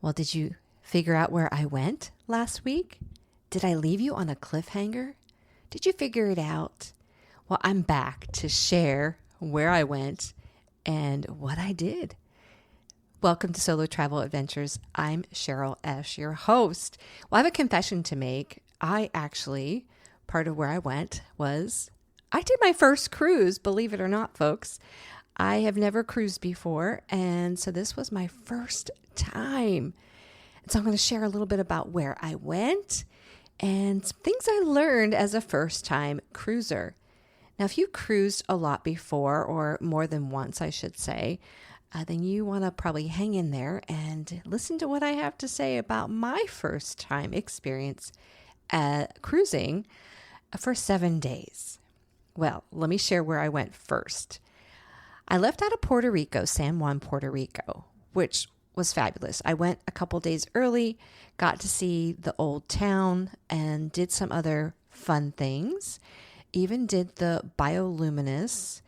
Well, did you figure out where I went last week? Did I leave you on a cliffhanger? Did you figure it out? Well, I'm back to share where I went and what I did. Welcome to Solo Travel Adventures. I'm Cheryl S., your host. Well, I have a confession to make. Part of where I went was I did my first cruise, believe it or not, folks. I have never cruised before, and so this was my first time. And so I'm going to share a little bit about where I went and some things I learned as a first-time cruiser. Now, if you cruised a lot before, or more than once, I should say, then you want to probably hang in there and listen to what I have to say about my first-time experience cruising for 7 days. Well, let me share where I went first. I left out of Puerto Rico, San Juan, Puerto Rico, which was fabulous. I went a couple days early, got to see the old town, and did some other fun things. Even did the bioluminescence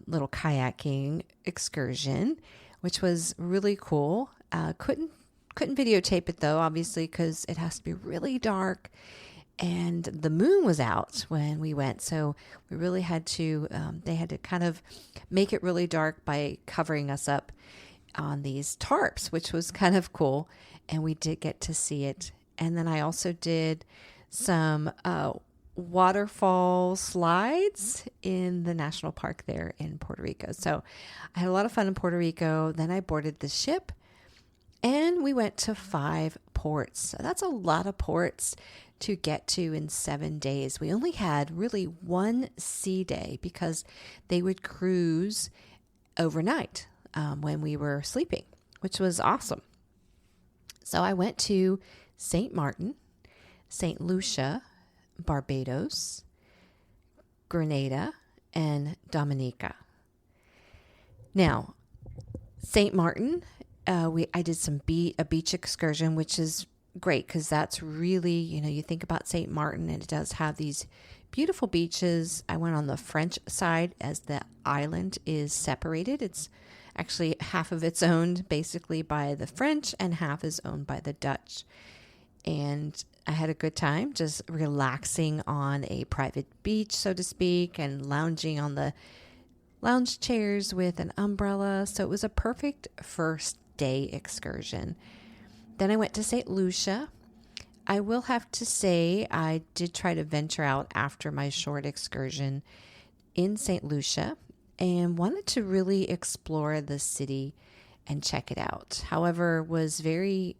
little kayaking excursion, which was really cool. Couldn't videotape it though, obviously, because it has to be really dark. And the moon was out when we went, so we really had to, they had to kind of make it really dark by covering us up on these tarps, which was kind of cool. And we did get to see it. And then I also did some waterfall slides in the national park there in Puerto Rico. So I had a lot of fun in Puerto Rico. Then I boarded the ship and we went to 5 ports. So that's a lot of ports to get to in 7 days. We only had really one sea day because they would cruise overnight when we were sleeping, which was awesome. So I went to St. Martin, St. Lucia, Barbados, Grenada, and Dominica. Now, St. Martin, I did a beach excursion, which is great because that's really, you think about St. Martin and it does have these beautiful beaches. I went on the French side as the island is separated. It's actually half of it's owned basically by the French and half is owned by the Dutch. And I had a good time just relaxing on a private beach, so to speak, and lounging on the lounge chairs with an umbrella. So it was a perfect first day excursion. Then I went to St. Lucia. I will have to say I did try to venture out after my short excursion in St. Lucia and wanted to really explore the city and check it out. However, was very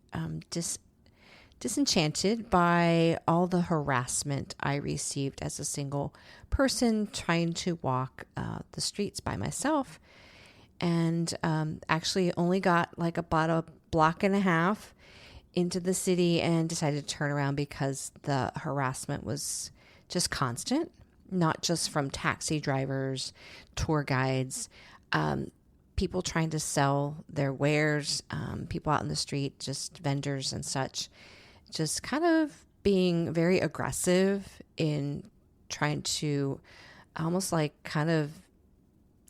disenchanted by all the harassment I received as a single person trying to walk the streets by myself. And actually only got like about a block and a half into the city and decided to turn around because the harassment was just constant, not just from taxi drivers, tour guides, people trying to sell their wares, people out in the street, just vendors and such, just kind of being very aggressive in trying to almost like kind of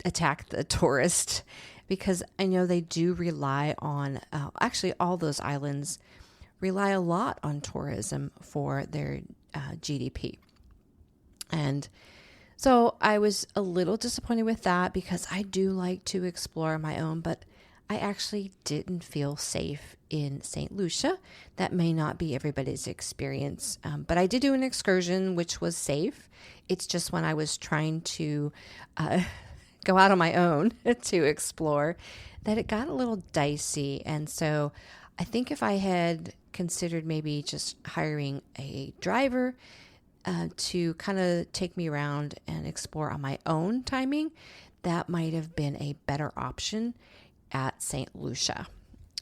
attack the tourist, because I know they do rely on, actually all those islands rely a lot on tourism for their GDP. And so I was a little disappointed with that because I do like to explore my own, but I actually didn't feel safe in St. Lucia. That may not be everybody's experience, but I did do an excursion which was safe. It's just when I was trying to go out on my own to explore that it got a little dicey. And so I think if I had considered maybe just hiring a driver to kind of take me around and explore on my own timing, that might have been a better option at St. Lucia.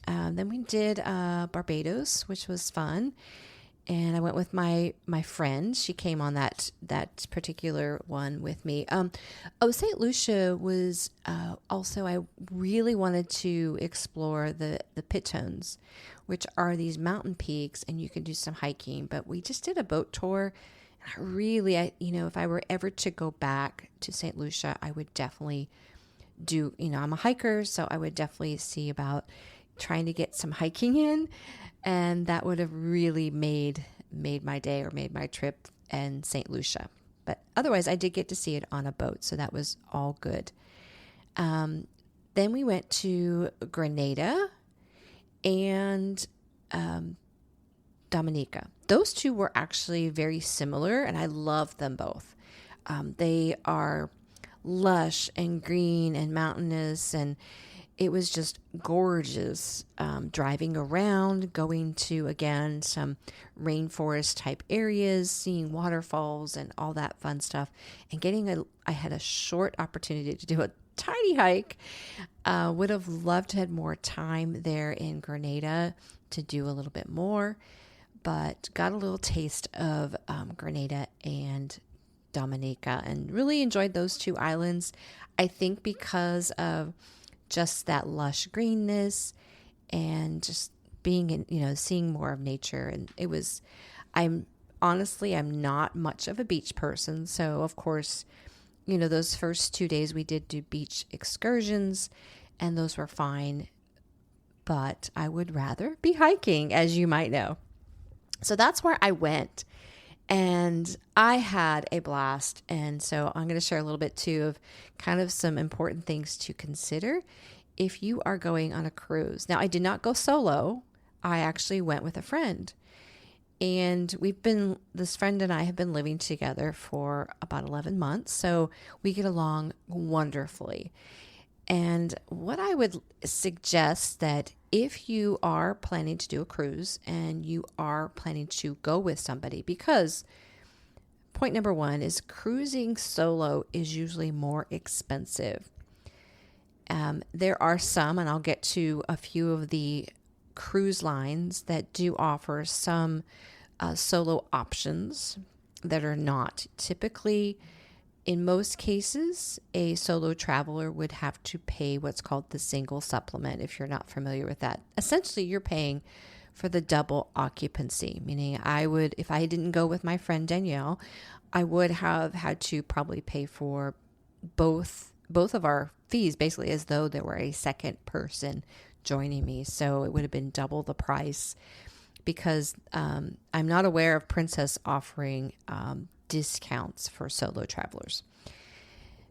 Then we did Barbados, which was fun. And I went with my friend. She came on that particular one with me. St. Lucia was also, I really wanted to explore the Pitons, which are these mountain peaks, and you can do some hiking. But we just did a boat tour. And if I were ever to go back to St. Lucia, I would definitely do, I'm a hiker, so I would definitely see about trying to get some hiking in, and that would have really made my day or made my trip in St. Lucia. But otherwise, I did get to see it on a boat, so that was all good. Then we went to Grenada and Dominica. Those two were actually very similar, and I loved them both. They are lush and green and mountainous, and it was just gorgeous driving around, going to, again, some rainforest type areas, seeing waterfalls and all that fun stuff, and I had a short opportunity to do a tiny hike. Would have loved to have more time there in Grenada to do a little bit more, but got a little taste of Grenada and Dominica and really enjoyed those two islands. I think because of just that lush greenness and just being in, seeing more of nature. And I'm not much of a beach person. So of course, those first 2 days we did do beach excursions and those were fine, but I would rather be hiking, as you might know. So that's where I went. And I had a blast. And so I'm going to share a little bit too of kind of some important things to consider if you are going on a cruise. Now, I did not go solo. I actually went with a friend. And this friend and I have been living together for about 11 months. So we get along wonderfully. And what I would suggest that if you are planning to do a cruise and you are planning to go with somebody, because point number one is cruising solo is usually more expensive. There are some, and I'll get to a few of the cruise lines that do offer some solo options that are not. Typically, in most cases, a solo traveler would have to pay what's called the single supplement, if you're not familiar with that. Essentially, you're paying for the double occupancy, meaning if I didn't go with my friend Danielle, I would have had to probably pay for both of our fees, basically as though there were a second person joining me. So it would have been double the price because I'm not aware of Princess offering discounts for solo travelers.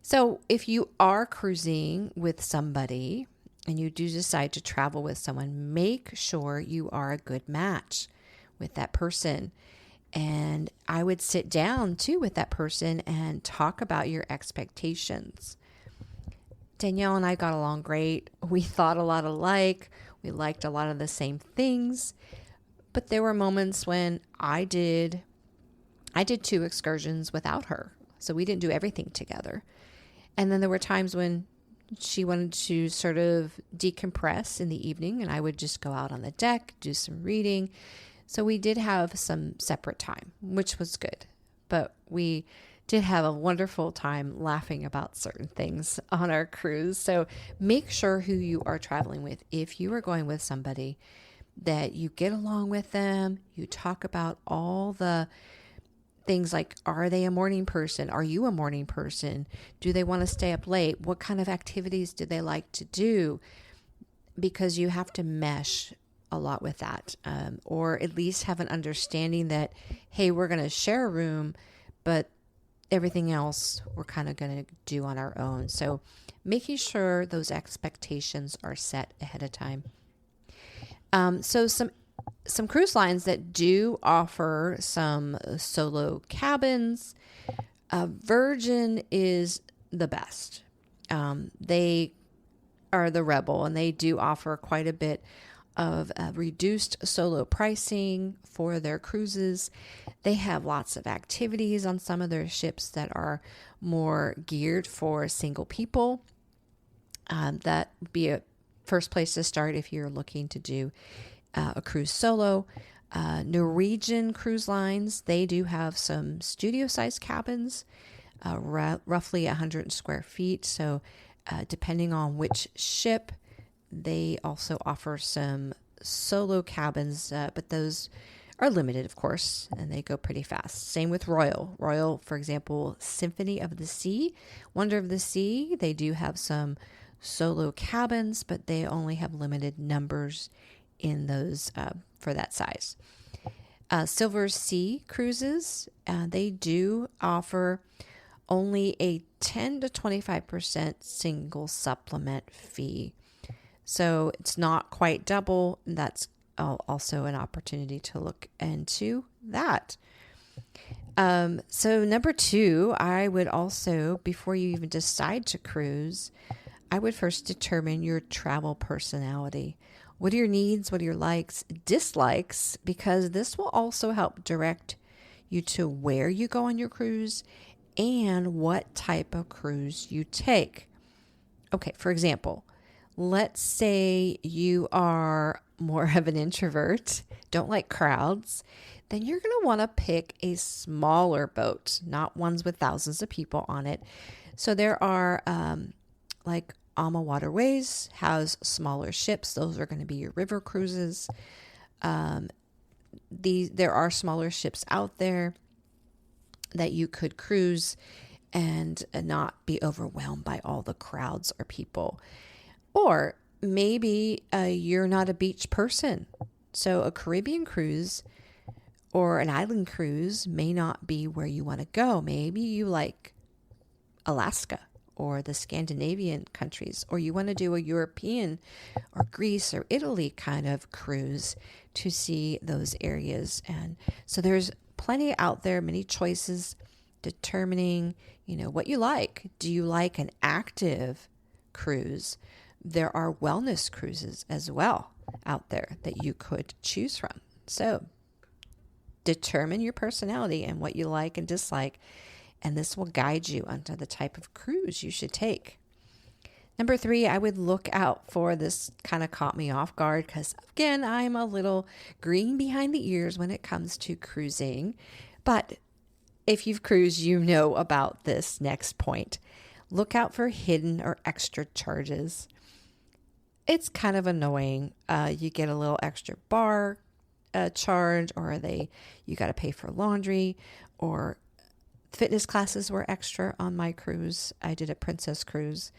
So if you are cruising with somebody and you do decide to travel with someone, make sure you are a good match with that person. And I would sit down too with that person and talk about your expectations. Danielle and I got along great. We thought a lot alike. We liked a lot of the same things. But there were moments when I did 2 excursions without her. So we didn't do everything together. And then there were times when she wanted to sort of decompress in the evening and I would just go out on the deck, do some reading. So we did have some separate time, which was good. But we did have a wonderful time laughing about certain things on our cruise. So make sure who you are traveling with. If you are going with somebody, that you get along with them, you talk about all the things like, are they a morning person? Are you a morning person? Do they want to stay up late? What kind of activities do they like to do? Because you have to mesh a lot with that, or at least have an understanding that, hey, we're going to share a room, but everything else we're kind of going to do on our own. So making sure those expectations are set ahead of time. So some cruise lines that do offer some solo cabins. Virgin is the best. They are the rebel, and they do offer quite a bit of reduced solo pricing for their cruises. They have lots of activities on some of their ships that are more geared for single people. That would be a first place to start if you're looking to do a cruise solo. Norwegian cruise lines, they do have some studio-sized cabins, roughly 100 square feet. So depending on which ship, they also offer some solo cabins, but those are limited, of course, and they go pretty fast. Same with Royal. Royal, for example, Symphony of the Sea, Wonder of the Sea, they do have some solo cabins, but they only have limited numbers in those for that size. Silver Sea Cruises, they do offer only a 10 to 25% single supplement fee. So it's not quite double. That's also an opportunity to look into that. So number 2, I would also, before you even decide to cruise, I would first determine your travel personality. What are your needs? What are your likes, dislikes? Because this will also help direct you to where you go on your cruise and what type of cruise you take. Okay, for example, let's say you are more of an introvert, don't like crowds, then you're going to want to pick a smaller boat, not ones with thousands of people on it. So there are like Ama Waterways has smaller ships. Those are going to be your river cruises. There are smaller ships out there that you could cruise and not be overwhelmed by all the crowds or people. Or maybe you're not a beach person. So a Caribbean cruise or an island cruise may not be where you want to go. Maybe you like Alaska or the Scandinavian countries, or you want to do a European or Greece or Italy kind of cruise to see those areas. And so there's plenty out there, many choices, determining, what you like. Do you like an active cruise? There are wellness cruises as well out there that you could choose from. So determine your personality and what you like and dislike, and this will guide you onto the type of cruise you should take. Number 3, I would look out for this. Kind of caught me off guard because, again, I'm a little green behind the ears when it comes to cruising. But if you've cruised, you know about this next point. Look out for hidden or extra charges. It's kind of annoying. You get a little extra bar charge, or you got to pay for laundry, or fitness classes were extra on my cruise. I did a princess cruise.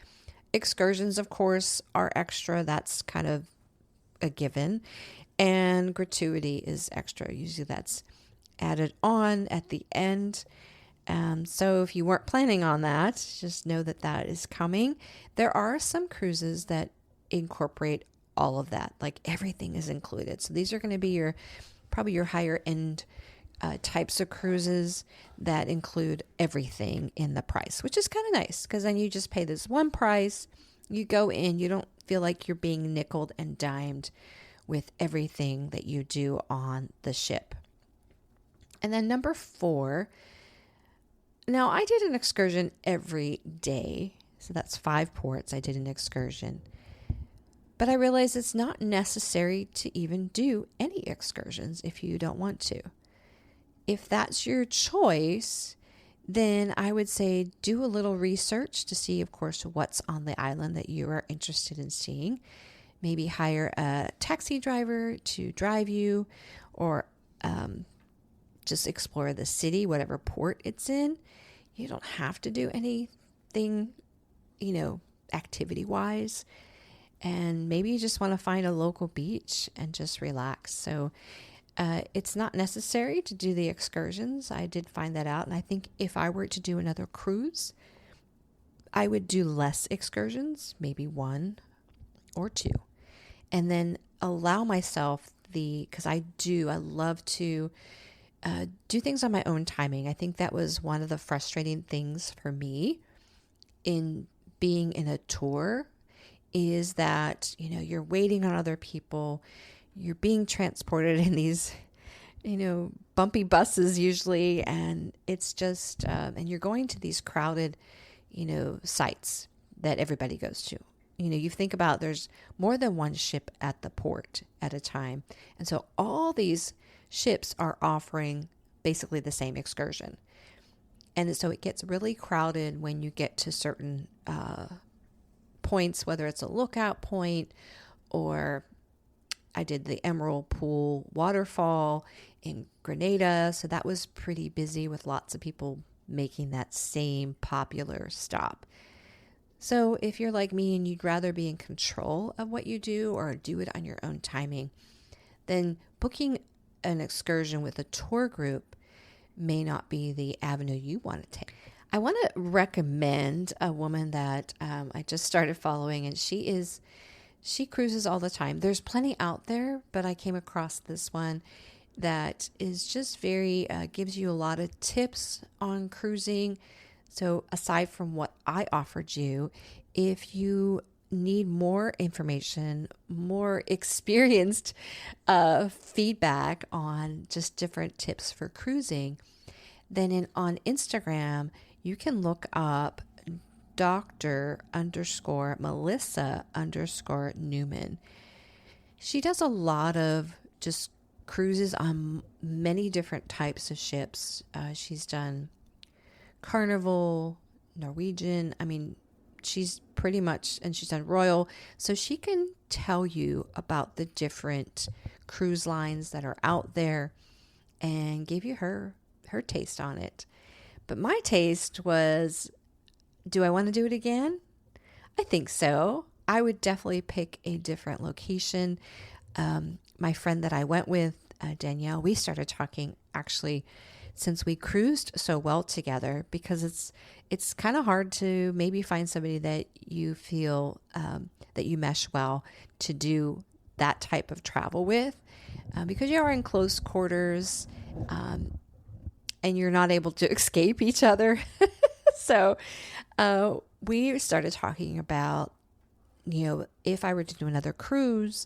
Excursions, of course, are extra. That's kind of a given. And gratuity is extra. Usually that's added on at the end. So if you weren't planning on that, just know that that is coming. There are some cruises that incorporate all of that, like everything is included. So these are going to be probably your higher end types of cruises that include everything in the price, which is kind of nice because then you just pay this one price. You go in, you don't feel like you're being nickeled and dimed with everything that you do on the ship. And then number 4, now I did an excursion every day. So that's 5 ports. I did an excursion. But I realized it's not necessary to even do any excursions if you don't want to. If that's your choice, then I would say do a little research to see, of course, what's on the island that you are interested in seeing. Maybe hire a taxi driver to drive you, or just explore the city, whatever port it's in. You don't have to do anything, activity-wise. And maybe you just want to find a local beach and just relax. So it's not necessary to do the excursions. I did find that out. And I think if I were to do another cruise, I would do less excursions, maybe 1 or 2. And then allow myself because I love to do things on my own timing. I think that was one of the frustrating things for me in being in a tour, is that, you're waiting on other people. You're being transported in these, bumpy buses usually. And it's just, and you're going to these crowded, sites that everybody goes to. You think about there's more than one ship at the port at a time. And so all these ships are offering basically the same excursion. And so it gets really crowded when you get to certain points, whether it's a lookout point, or I did the Emerald Pool waterfall in Grenada. So that was pretty busy with lots of people making that same popular stop. So if you're like me and you'd rather be in control of what you do or do it on your own timing, then booking an excursion with a tour group may not be the avenue you want to take. I want to recommend a woman that I just started following, and she cruises all the time. There's plenty out there, but I came across this one that is just very, gives you a lot of tips on cruising. So aside from what I offered you, if you need more information, more experienced feedback on just different tips for cruising, then on Instagram, you can look up Dr._Melissa_Newman. She does a lot of just cruises on many different types of ships. She's done Carnival, Norwegian. I mean, she's pretty much, and she's done Royal. So she can tell you about the different cruise lines that are out there and give you her taste on it. But my taste was, do I want to do it again? I think so. I would definitely pick a different location. My friend that I went with, Danielle, we started talking actually since we cruised so well together, because it's kind of hard to maybe find somebody that you feel that you mesh well to do that type of travel with, because you are in close quarters and you're not able to escape each other. So we started talking about, if I were to do another cruise,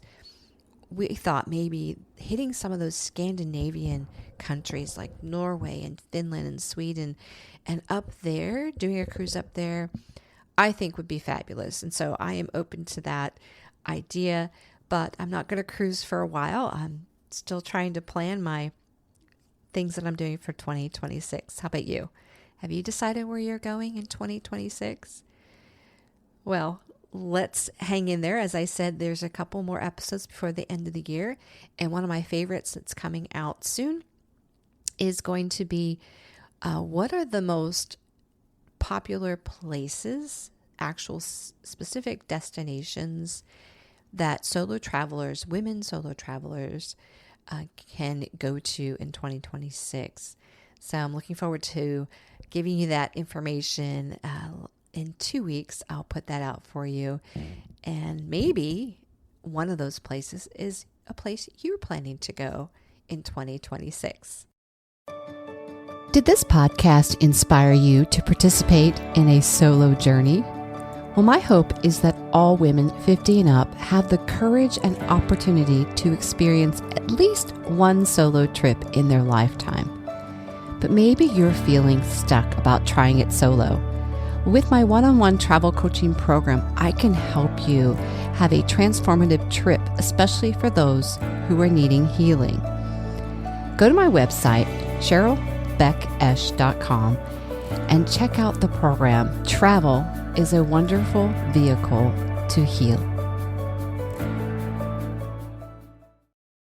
we thought maybe hitting some of those Scandinavian countries like Norway and Finland and Sweden, and up there, doing a cruise up there, I think would be fabulous. And so I am open to that idea, but I'm not going to cruise for a while. I'm still trying to plan my things that I'm doing for 2026. How about you? Have you decided where you're going in 2026? Well, let's hang in there. As I said, there's a couple more episodes before the end of the year. And one of my favorites that's coming out soon is going to be what are the most popular places, actual specific destinations that solo travelers, women solo travelers, can go to in 2026. So I'm looking forward to giving you that information. In 2 weeks, I'll put that out for you. And maybe one of those places is a place you're planning to go in 2026. Did this podcast inspire you to participate in a solo journey? Well, my hope is that all women 50 and up have the courage and opportunity to experience at least one solo trip in their lifetime. But maybe you're feeling stuck about trying it solo. With my one-on-one travel coaching program, I can help you have a transformative trip, especially for those who are needing healing. Go to my website, CherylBeckEsch.com, and check out the program. Travel is a wonderful vehicle to heal.